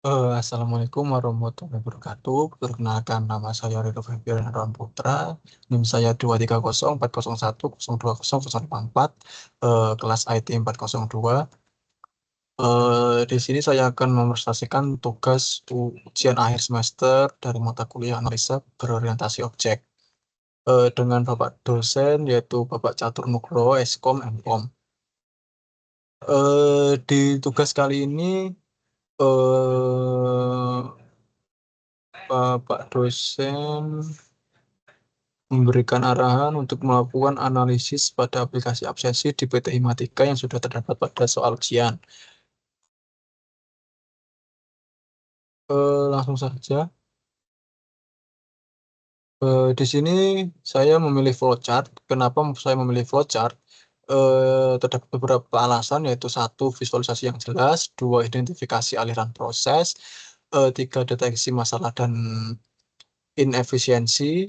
Assalamualaikum warahmatullahi wabarakatuh. Perkenalkan nama saya Ridho Febrian Putra. NIM saya 230401021020054, kelas IT 402. Di sini saya akan mepresentasikan tugas ujian akhir semester dari mata kuliah analisa berorientasi objek dengan Bapak dosen yaitu Bapak Catur Nugroho, Eskom, Mkom. Di tugas kali ini eh, Bapak dosen memberikan arahan untuk melakukan analisis pada aplikasi absensi di PT Himatika yang sudah terdapat pada soal ujian. Langsung saja. Di sini saya memilih flowchart. Kenapa saya memilih flowchart? Terdapat beberapa alasan, yaitu satu, visualisasi yang jelas, dua, identifikasi aliran proses, tiga, deteksi masalah dan inefisiensi,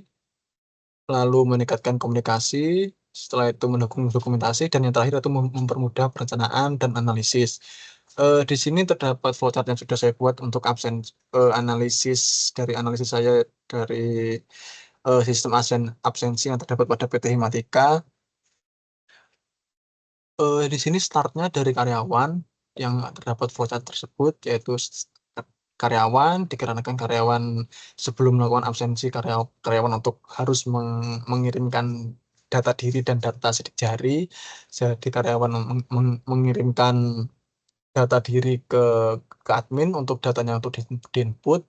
lalu meningkatkan komunikasi, setelah itu mendukung dokumentasi, dan yang terakhir itu mempermudah perencanaan dan analisis. Di sini terdapat flowchart yang sudah saya buat untuk analisis analisis saya dari sistem absensi yang terdapat pada PT Himatika. Di sini startnya dari karyawan yang terdapat flowchart tersebut, yaitu karyawan, dikarenakan karyawan sebelum melakukan absensi, karyawan untuk harus mengirimkan data diri dan data sidik jari. Jadi karyawan mengirimkan data diri ke admin untuk datanya untuk diinput.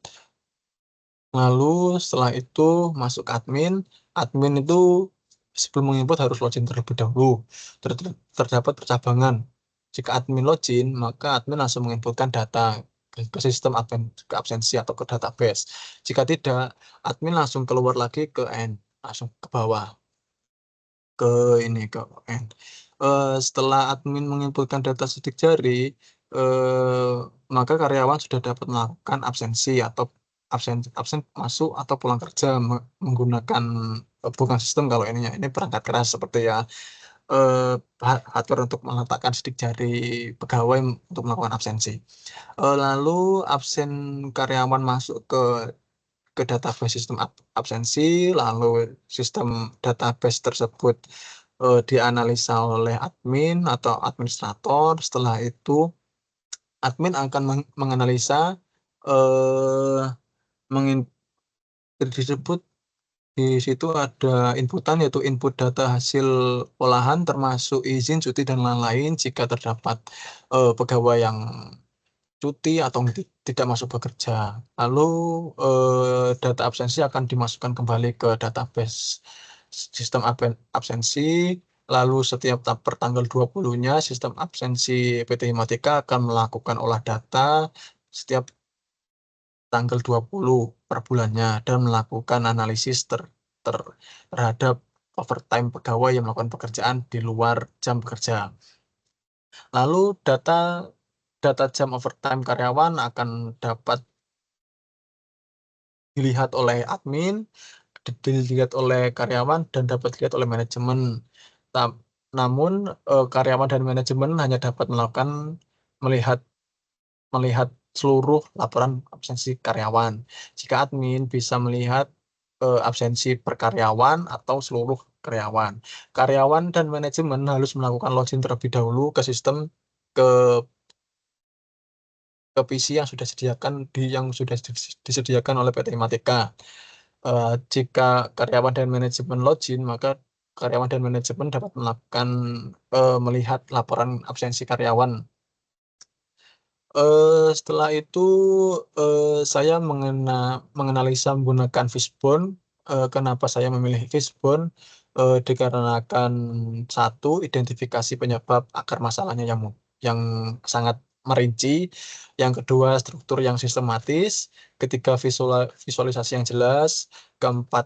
Lalu setelah itu masuk ke admin. Admin itu sebelum menginput harus login terlebih dahulu. Terdapat percabangan. Jika admin login, maka admin langsung menginputkan data ke sistem ke absensi atau ke database. Jika tidak, admin langsung keluar lagi ke end, langsung ke bawah, ke ke end. Setelah admin menginputkan data sidik jari, eh, maka karyawan sudah dapat melakukan absensi atau absen absen masuk atau pulang kerja menggunakan bukan sistem, kalau ini perangkat keras seperti ya eh, hardware untuk meletakkan sidik jari pegawai untuk melakukan absensi. Lalu absen karyawan masuk ke database sistem absensi, lalu sistem database tersebut dianalisa oleh admin atau administrator. Setelah itu admin akan menganalisa, eh, mengin disebut di situ ada inputan, yaitu input data hasil olahan termasuk izin, cuti, dan lain-lain. Jika terdapat pegawai yang cuti atau tidak masuk bekerja, lalu data absensi akan dimasukkan kembali ke database sistem absensi. Lalu setiap per tanggal 20-nya sistem absensi PT Himatika akan melakukan olah data setiap tanggal 20 per bulannya dan melakukan analisis terhadap overtime pegawai yang melakukan pekerjaan di luar jam bekerja. Lalu data jam overtime karyawan akan dapat dilihat oleh admin, dilihat oleh karyawan, dan dapat dilihat oleh manajemen. Namun karyawan dan manajemen hanya dapat melihat melihat seluruh laporan absensi karyawan. Jika admin bisa melihat absensi per karyawan atau seluruh karyawan. Karyawan dan manajemen harus melakukan login terlebih dahulu ke sistem, ke PC yang sudah disediakan oleh PT Himatika. Jika karyawan dan manajemen login, maka karyawan dan manajemen dapat melihat laporan absensi karyawan. Setelah itu saya menganalisa menggunakan Fishbone. Kenapa saya memilih Fishbone? Dikarenakan satu, identifikasi penyebab akar masalahnya yang sangat merinci. Yang kedua, struktur yang sistematis. Ketiga, visualisasi yang jelas. Keempat,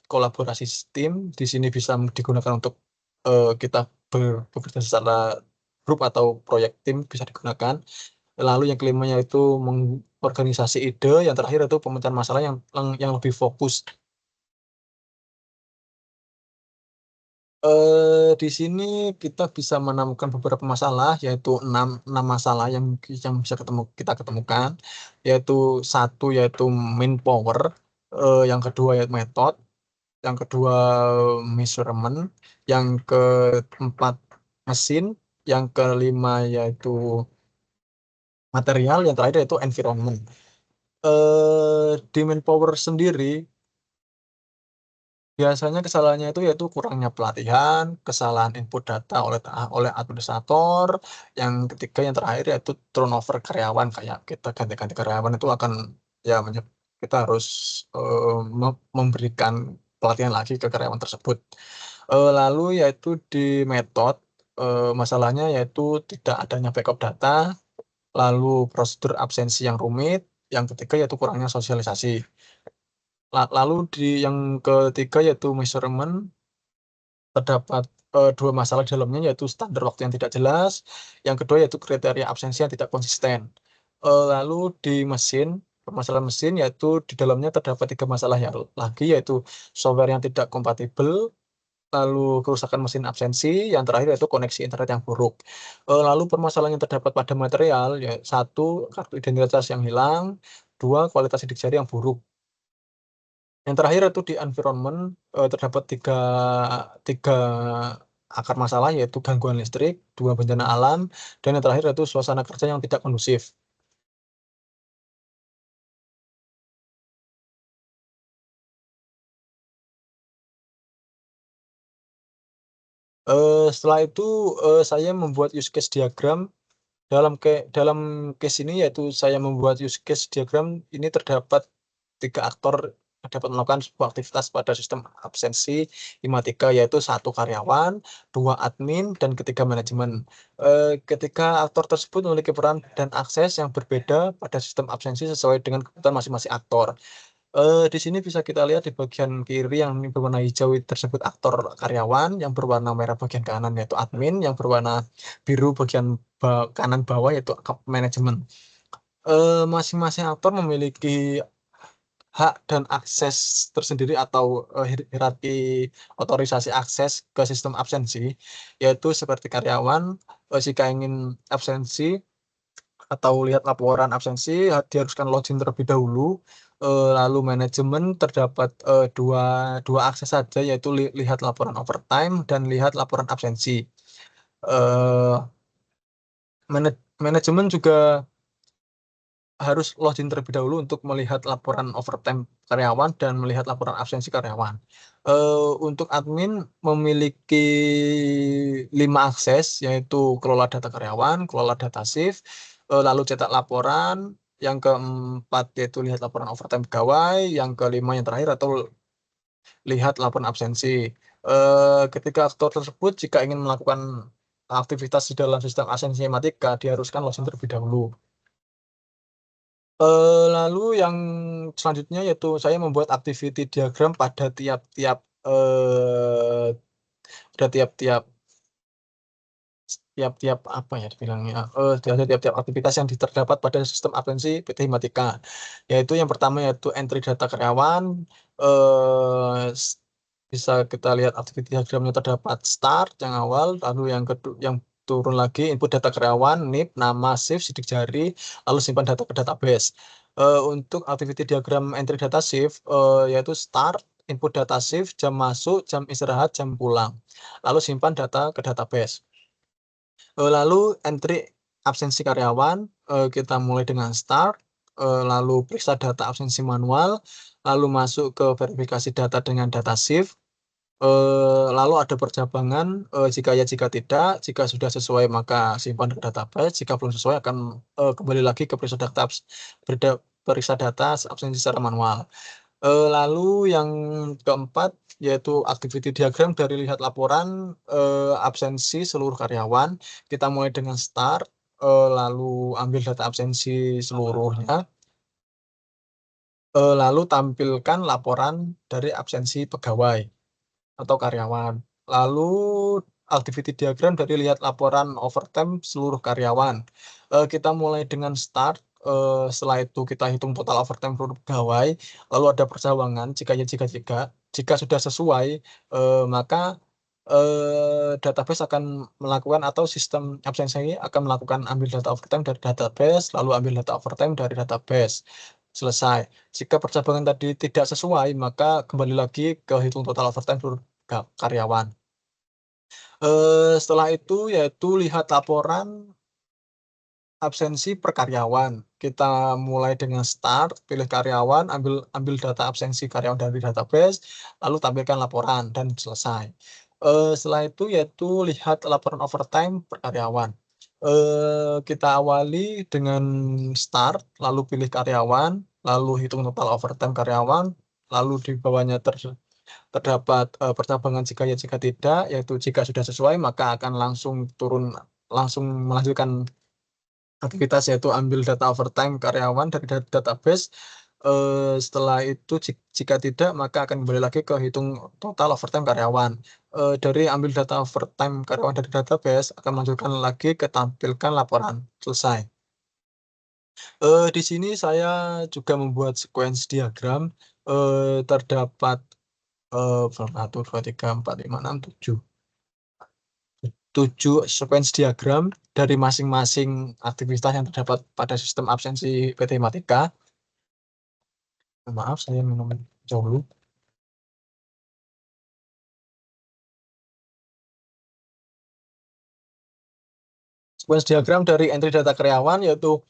kolaborasi tim. Di sini bisa digunakan untuk kita bekerja secara grup atau proyek tim, bisa digunakan. Lalu yang kelimanya itu mengorganisasi ide. Yang terakhir itu pemecahan masalah yang lebih fokus. Di sini kita bisa menemukan beberapa masalah, yaitu enam masalah yang bisa kita ketemukan, yaitu satu yaitu main power, yang kedua yaitu method, yang kedua measurement, yang keempat mesin, yang kelima yaitu material, yang terakhir yaitu environment. Di main power sendiri biasanya kesalahannya itu yaitu kurangnya pelatihan, kesalahan input data oleh administrator, yang ketiga yang terakhir yaitu turnover karyawan, kayak kita ganti-ganti karyawan itu akan ya kita harus memberikan pelatihan lagi ke karyawan tersebut. Lalu yaitu di metode, masalahnya yaitu tidak adanya backup data, lalu prosedur absensi yang rumit, yang ketiga yaitu kurangnya sosialisasi. Lalu di yang ketiga yaitu measurement, terdapat dua masalah di dalamnya, yaitu standar waktu yang tidak jelas, yang kedua yaitu kriteria absensi yang tidak konsisten. Lalu di mesin, permasalahan mesin yaitu di dalamnya terdapat tiga masalah ya lagi, yaitu software yang tidak kompatibel, lalu kerusakan mesin absensi, yang terakhir yaitu koneksi internet yang buruk. Lalu permasalahan yang terdapat pada material, ya satu, kartu identitas yang hilang, dua, kualitas sidik jari yang buruk. Yang terakhir itu di environment, terdapat tiga akar masalah, yaitu gangguan listrik, dua bencana alam, dan yang terakhir itu suasana kerja yang tidak kondusif. Setelah itu saya membuat use case diagram. Dalam case ini yaitu saya membuat use case diagram ini terdapat tiga aktor dapat melakukan sebuah aktivitas pada sistem absensi IMA3, yaitu satu karyawan, dua admin, dan ketiga manajemen. Ketiga aktor tersebut memiliki peran dan akses yang berbeda pada sistem absensi sesuai dengan kebutuhan masing-masing aktor. Di sini bisa kita lihat di bagian kiri yang berwarna hijau itu tersebut aktor karyawan, yang berwarna merah bagian kanan yaitu admin, yang berwarna biru bagian kanan bawah yaitu manajemen. Masing-masing aktor memiliki hak dan akses tersendiri atau hierarki otorisasi akses ke sistem absensi, yaitu seperti karyawan, jika ingin absensi atau lihat laporan absensi diharuskan login terlebih dahulu. Lalu manajemen terdapat dua akses saja, yaitu lihat laporan overtime dan lihat laporan absensi. Eh, Manajemen juga harus login terlebih dahulu untuk melihat laporan overtime karyawan dan melihat laporan absensi karyawan. Untuk admin memiliki 5 akses, yaitu kelola data karyawan, kelola data shift, lalu cetak laporan, yang keempat yaitu lihat laporan overtime pegawai, yang kelima yang terakhir atau lihat laporan absensi. Ketika aktor tersebut jika ingin melakukan aktivitas di dalam sistem absensi matematika diharuskan login terlebih dahulu. Lalu yang selanjutnya yaitu saya membuat activity diagram pada tiap-tiap pada tiap-tiap tiap-tiap apa ya dibilangnya, dari tiap-tiap aktivitas yang terdapat pada sistem absensi PT Himatika, yaitu yang pertama yaitu entry data karyawan. Bisa kita lihat aktivitas diagramnya, terdapat start yang awal, lalu yang kedua yang turun lagi input data karyawan, NIP, nama, shift, sidik jari, lalu simpan data ke database. Untuk aktiviti diagram entry data shift, yaitu start, input data shift, jam masuk, jam istirahat, jam pulang, lalu simpan data ke database. Lalu entry absensi karyawan, kita mulai dengan start, lalu periksa data absensi manual, lalu masuk ke verifikasi data dengan data shift, lalu ada percabangan, jika ya jika tidak, jika sudah sesuai maka simpan ke database, jika belum sesuai akan kembali lagi ke periksa data absensi secara manual. Lalu yang keempat yaitu activity diagram dari lihat laporan absensi seluruh karyawan. Kita mulai dengan start, lalu ambil data absensi seluruhnya, lalu tampilkan laporan dari absensi pegawai atau karyawan. Lalu activity diagram dari lihat laporan overtime seluruh karyawan. Kita mulai dengan start. Setelah itu kita hitung total overtime seluruh pegawai. Lalu ada persawangan jika sudah sesuai, maka database akan melakukan atau sistem absensi akan melakukan ambil data overtime dari database, lalu ambil data overtime dari database. Selesai. Jika percabangan tadi tidak sesuai, maka kembali lagi ke hitung total overtime seluruh karyawan. Setelah itu yaitu lihat laporan absensi per karyawan. Kita mulai dengan start, pilih karyawan, ambil data absensi karyawan dari database, lalu tampilkan laporan dan selesai. Setelah itu yaitu lihat laporan overtime per karyawan. Kita awali dengan start, lalu pilih karyawan, lalu hitung total overtime karyawan, lalu di bawahnya terdapat percabangan jika ya jika tidak, yaitu jika sudah sesuai maka akan langsung melanjutkan aktivitas yaitu ambil data overtime karyawan dari database. Setelah itu jika tidak maka akan kembali lagi ke hitung total overtime karyawan. Dari ambil data overtime karyawan dari database akan melanjutkan lagi ke tampilkan laporan. Selesai. Di sini saya juga membuat sequence diagram. Terdapat 1, 2, 3, 4, 5, 6, 7 sequence diagram dari masing-masing aktivitas yang terdapat pada sistem absensi PT Matika. Maaf, saya minum dulu. Sequence diagram dari entry data karyawan yaitu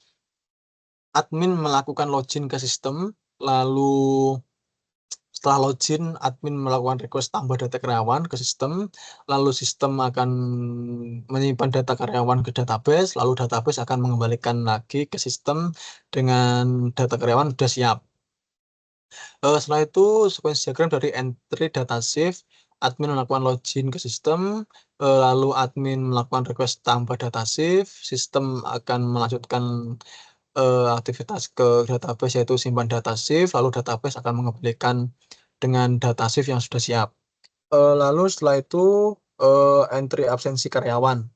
admin melakukan login ke sistem, lalu setelah login, admin melakukan request tambah data karyawan ke sistem, lalu sistem akan menyimpan data karyawan ke database, lalu database akan mengembalikan lagi ke sistem dengan data karyawan sudah siap. Setelah itu, sequence diagram dari entry data shift, admin melakukan login ke sistem, lalu admin melakukan request tambah data shift, sistem akan melanjutkan aktivitas ke database yaitu simpan data shift, lalu database akan mengembalikan dengan data shift yang sudah siap. Lalu setelah itu entry absensi karyawan.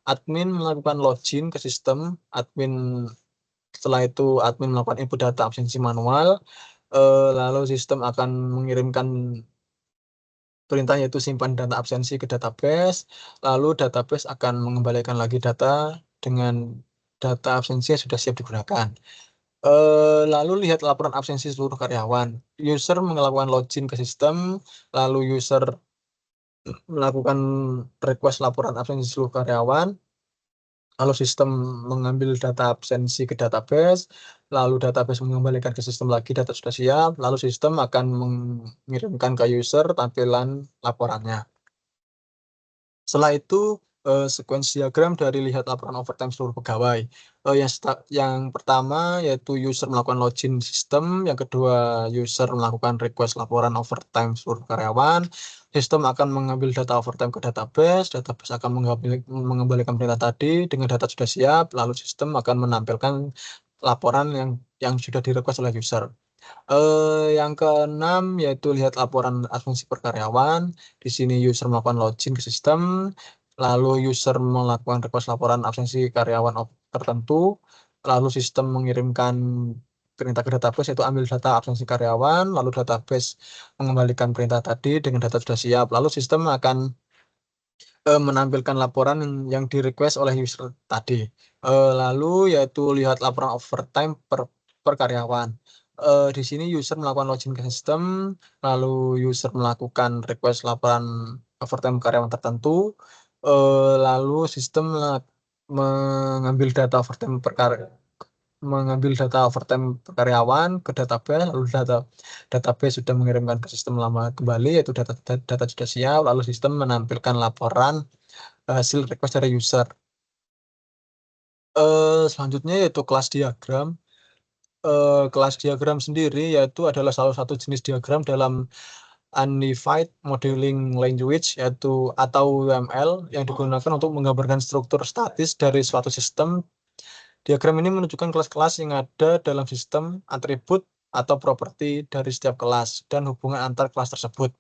Admin melakukan login ke sistem, setelah itu admin melakukan input data absensi manual, lalu sistem akan mengirimkan perintah yaitu simpan data absensi ke database, lalu database akan mengembalikan lagi data dengan data absensi yang sudah siap digunakan. Lalu lihat laporan absensi seluruh karyawan. User melakukan login ke sistem, lalu user melakukan request laporan absensi seluruh karyawan, lalu sistem mengambil data absensi ke database, lalu database mengembalikan ke sistem lagi data sudah siap, lalu sistem akan mengirimkan ke user tampilan laporannya. Setelah itu sequence diagram dari lihat laporan overtime seluruh pegawai. Yang pertama yaitu user melakukan login sistem, yang kedua user melakukan request laporan overtime seluruh karyawan, sistem akan mengambil data overtime ke database, database akan mengembalikan perintah tadi dengan data sudah siap, lalu sistem akan menampilkan laporan yang sudah direquest oleh user. Yang keenam yaitu lihat laporan absensi per karyawan. Di sini user melakukan login ke sistem, lalu user melakukan request laporan absensi karyawan tertentu, lalu sistem mengirimkan perintah ke database yaitu ambil data absensi karyawan, lalu database mengembalikan perintah tadi dengan data sudah siap, lalu sistem akan menampilkan laporan yang di request oleh user tadi. Lalu yaitu lihat laporan overtime per karyawan. Di sini user melakukan login ke sistem, lalu user melakukan request laporan overtime karyawan tertentu, lalu sistem mengambil data overtime karyawan ke database, lalu database sudah mengirimkan ke sistem lama kembali, yaitu data sudah siap, lalu sistem menampilkan laporan hasil request dari user. Selanjutnya yaitu kelas diagram. Kelas diagram sendiri yaitu adalah salah satu jenis diagram dalam Unified Modeling Language yaitu atau UML yang digunakan untuk menggambarkan struktur statis dari suatu sistem. Diagram ini menunjukkan kelas-kelas yang ada dalam sistem, atribut atau properti dari setiap kelas dan hubungan antar kelas tersebut.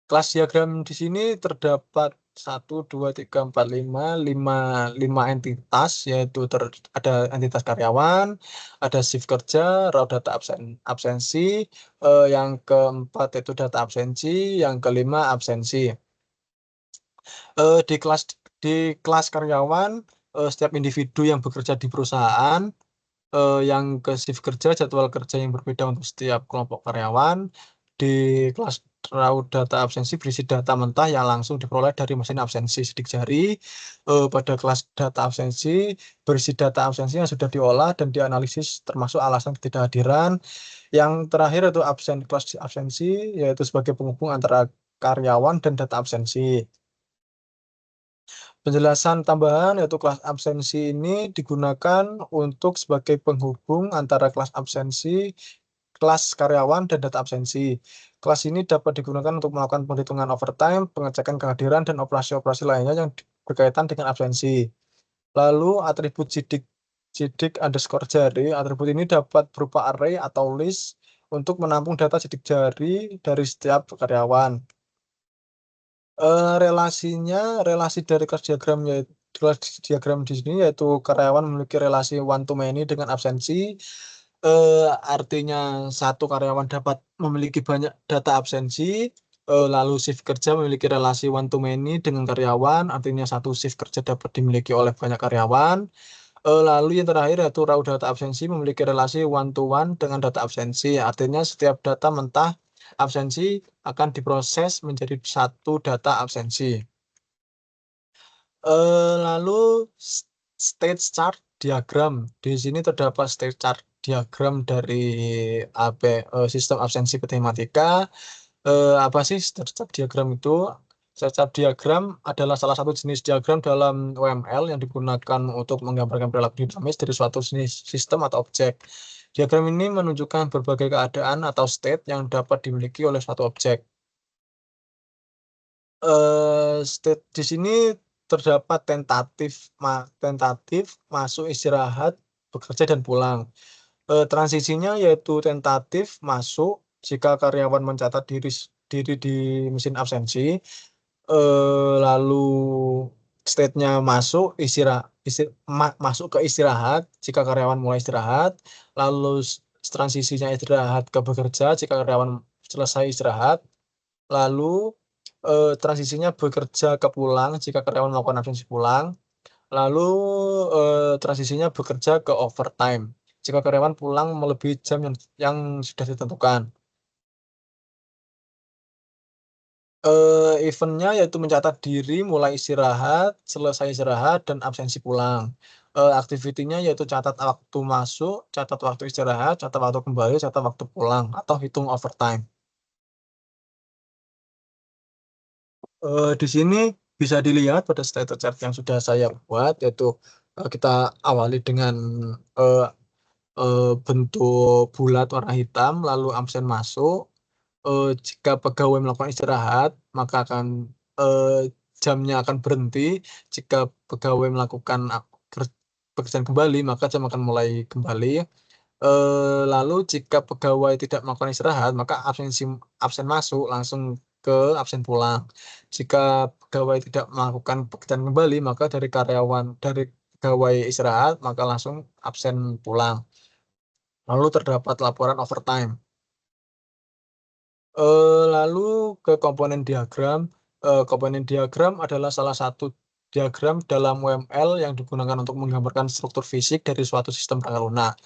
Kelas diagram di sini terdapat 1, 2, 3, 4, 5 entitas, yaitu ada entitas karyawan, ada shift kerja, raw data absensi, yang keempat itu data absensi, yang kelima absensi. Di kelas karyawan, setiap individu yang bekerja di perusahaan, yang ke shift kerja, jadwal kerja yang berbeda untuk setiap kelompok karyawan. Di kelas raw data absensi berisi data mentah yang langsung diperoleh dari mesin absensi sidik jari. Pada kelas data absensi berisi data absensi yang sudah diolah dan dianalisis termasuk alasan ketidakhadiran. Yang terakhir itu kelas absensi, yaitu sebagai penghubung antara karyawan dan data absensi. Penjelasan tambahan yaitu kelas absensi ini digunakan untuk sebagai penghubung antara kelas absensi, kelas karyawan, dan data absensi. Kelas ini dapat digunakan untuk melakukan penghitungan overtime, pengecekan kehadiran, dan operasi-operasi lainnya yang berkaitan dengan absensi. Lalu atribut sidik underscore jari, atribut ini dapat berupa array atau list untuk menampung data sidik jari dari setiap karyawan. Relasi dari kelas diagram di sini yaitu karyawan memiliki relasi one to many dengan absensi. Artinya satu karyawan dapat memiliki banyak data absensi. Lalu shift kerja memiliki relasi one to many dengan karyawan, artinya satu shift kerja dapat dimiliki oleh banyak karyawan. Lalu yang terakhir yaitu raw data absensi memiliki relasi one to one dengan data absensi, artinya setiap data mentah absensi akan diproses menjadi satu data absensi. Lalu state chart diagram. Di sini terdapat state chart diagram dari sistem absensi matematika. Apa sih state chart diagram itu? State chart diagram adalah salah satu jenis diagram dalam UML yang digunakan untuk menggambarkan perilaku dinamis dari suatu jenis sistem atau objek. Diagram ini menunjukkan berbagai keadaan atau state yang dapat dimiliki oleh suatu objek. State di sini terdapat tentatif, masuk, istirahat, bekerja, dan pulang. Transisinya yaitu tentatif masuk jika karyawan mencatat diri di mesin absensi. Lalu state-nya masuk masuk ke istirahat jika karyawan mulai istirahat. Lalu transisinya istirahat ke bekerja jika karyawan selesai istirahat. Lalu transisinya bekerja ke pulang jika karyawan melakukan absensi pulang. Lalu transisinya bekerja ke overtime jika karyawan pulang melebihi jam yang sudah ditentukan. Eventnya yaitu mencatat diri, mulai istirahat, selesai istirahat, dan absensi pulang. Aktivitinya yaitu catat waktu masuk, catat waktu istirahat, catat waktu kembali, catat waktu pulang, atau hitung overtime. Di sini bisa dilihat pada status chart yang sudah saya buat, yaitu kita awali dengan uh, bentuk bulat warna hitam, lalu absen masuk. Jika pegawai melakukan istirahat, maka jamnya akan berhenti. Jika pegawai melakukan pekerjaan kembali, maka jam akan mulai kembali. Lalu jika pegawai tidak melakukan istirahat, maka absen masuk langsung ke absen pulang. Jika pegawai tidak melakukan pekerjaan kembali, maka dari pegawai istirahat, maka langsung absen pulang. Lalu terdapat laporan overtime. Lalu ke komponen diagram. Komponen diagram adalah salah satu diagram dalam UML yang digunakan untuk menggambarkan struktur fisik dari suatu sistem tangga lunak.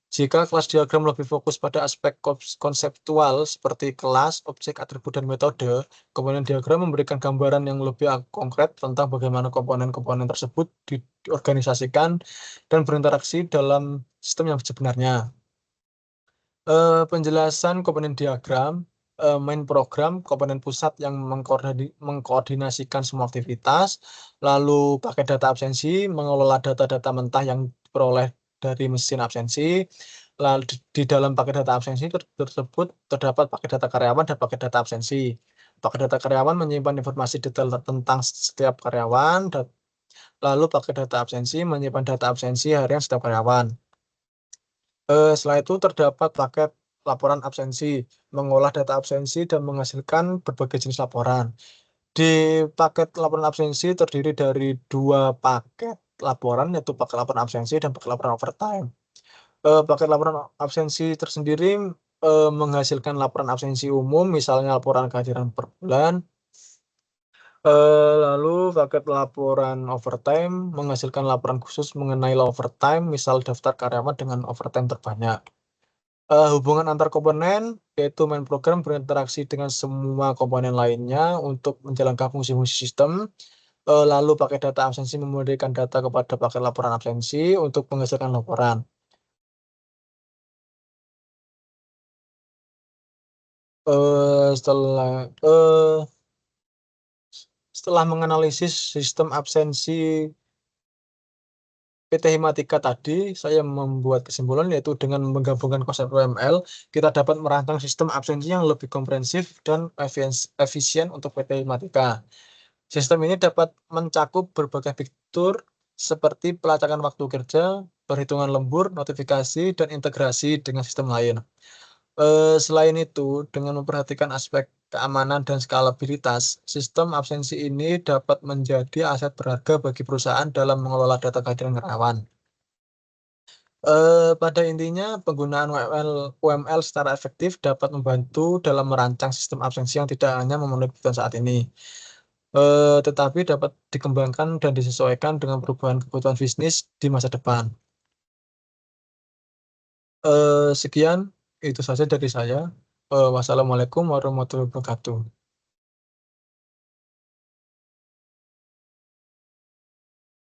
Jika kelas diagram lebih fokus pada aspek konseptual seperti kelas, objek, atribut, dan metode, komponen diagram memberikan gambaran yang lebih konkret tentang bagaimana komponen-komponen tersebut diorganisasikan dan berinteraksi dalam sistem yang sebenarnya. Penjelasan komponen diagram, main program, komponen pusat yang mengkoordinasikan semua aktivitas, lalu pakai data absensi, mengelola data-data mentah yang diperoleh dari mesin absensi. Lalu di dalam pakai data absensi tersebut terdapat pakai data karyawan dan pakai data absensi. Pakai data karyawan menyimpan informasi detail tentang setiap karyawan, lalu pakai data absensi menyimpan data absensi harian setiap karyawan. Setelah itu terdapat paket laporan absensi, mengolah data absensi dan menghasilkan berbagai jenis laporan. Di paket laporan absensi terdiri dari 2 paket laporan, yaitu paket laporan absensi dan paket laporan overtime. Paket laporan absensi tersendiri, menghasilkan laporan absensi umum, misalnya laporan kehadiran per bulan. Lalu paket laporan overtime menghasilkan laporan khusus mengenai overtime, misal daftar karyawan dengan overtime terbanyak. Hubungan antar komponen, yaitu main program berinteraksi dengan semua komponen lainnya untuk menjalankan fungsi-fungsi sistem. Lalu pakai data absensi memberikan data kepada paket laporan absensi untuk menghasilkan laporan. Setelah menganalisis sistem absensi PT Himatika tadi, saya membuat kesimpulan yaitu dengan menggabungkan konsep UML, kita dapat merancang sistem absensi yang lebih komprehensif dan efisien untuk PT Himatika. Sistem ini dapat mencakup berbagai fitur seperti pelacakan waktu kerja, perhitungan lembur, notifikasi, dan integrasi dengan sistem lain. Selain itu, dengan memperhatikan aspek keamanan dan skalabilitas, sistem absensi ini dapat menjadi aset berharga bagi perusahaan dalam mengelola data kehadiran karyawan. Pada intinya, penggunaan UML secara efektif dapat membantu dalam merancang sistem absensi yang tidak hanya memenuhi kebutuhan saat ini, tetapi dapat dikembangkan dan disesuaikan dengan perubahan kebutuhan bisnis di masa depan. Sekian, itu saja dari saya. Wassalamualaikum warahmatullahi wabarakatuh.